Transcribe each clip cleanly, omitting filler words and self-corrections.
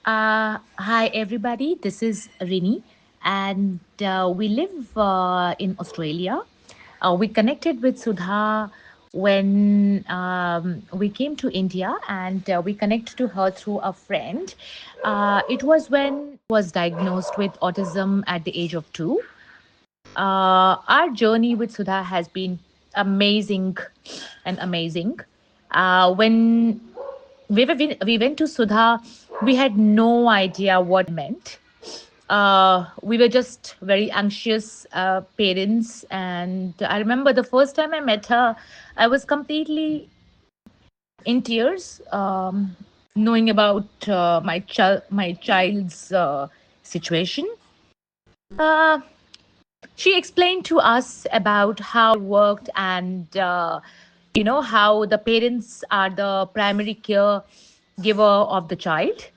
Hi, everybody. This is Rini, and we live in Australia. We connected with Sudha when we came to India, and we connected to her through a friend. It was when was diagnosed with autism at the age of 2. Our journey with Sudha has been amazing and amazing. When we went to Sudha, we had no idea what meant. We were just very anxious parents, and I remember the first time I met her, I was completely in tears, knowing about my child's situation. Uh, she explained to us about how worked and how the parents are the primary care giver of the child,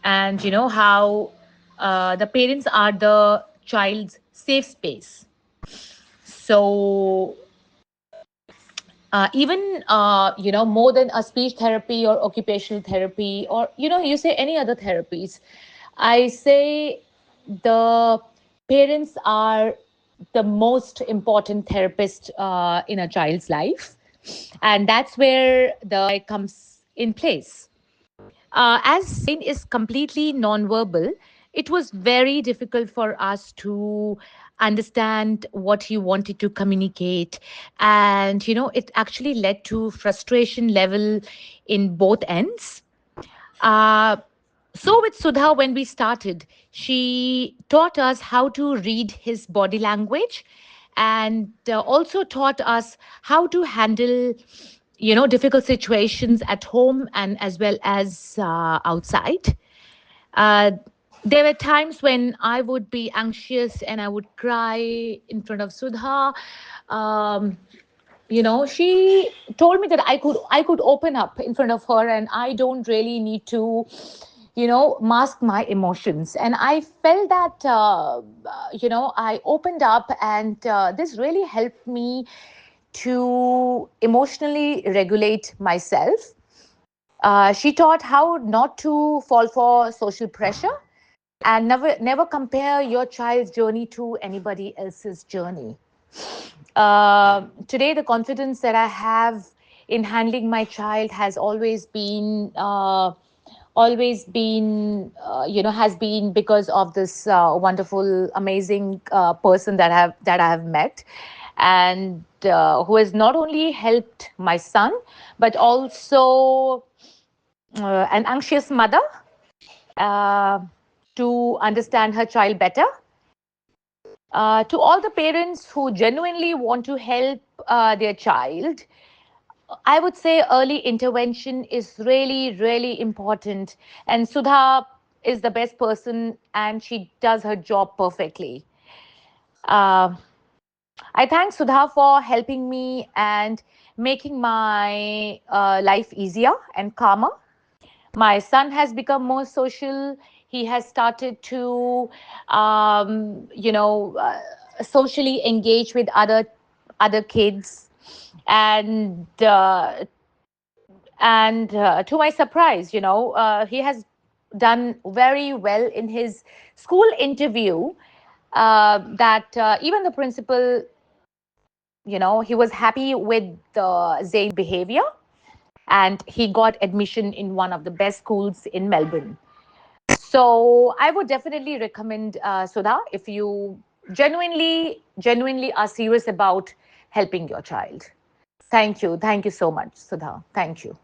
and how the parents are the child's safe space. So even more than a speech therapy or occupational therapy, or you say any other therapies, I say the parents are the most important therapist in a child's life, and that's where the comes in place. As is completely nonverbal, it was very difficult for us to understand what he wanted to communicate. And, it actually led to frustration level in both ends. Uh, so, with Sudha, when we started, she taught us how to read his body language, and also taught us how to handle, difficult situations at home and as well as outside. Uh, there were times when I would be anxious and I would cry in front of Sudha. Um, she told me that I could open up in front of her, and I don't really need to mask my emotions. And I felt that I opened up, and this really helped me to emotionally regulate myself. She taught how not to fall for social pressure, and never compare your child's journey to anybody else's journey. Today, the confidence that I have in handling my child has always been has been because of this wonderful, amazing person that I have met, and who has not only helped my son, but also an anxious mother uh, to understand her child better. To all the parents who genuinely want to help their child, I would say early intervention is really, really important. And Sudha is the best person, and she does her job perfectly. Uh, I thank Sudha for helping me and making my life easier and calmer. My son has become more social. He has started to socially engage with other kids, and to my surprise, he has done very well in his school interview, that even the principal, he was happy with Zane's behavior, and he got admission in one of the best schools in Melbourne. So I would definitely recommend Sudha if you genuinely are serious about helping your child. Thank you so much, Sudha. Thank you.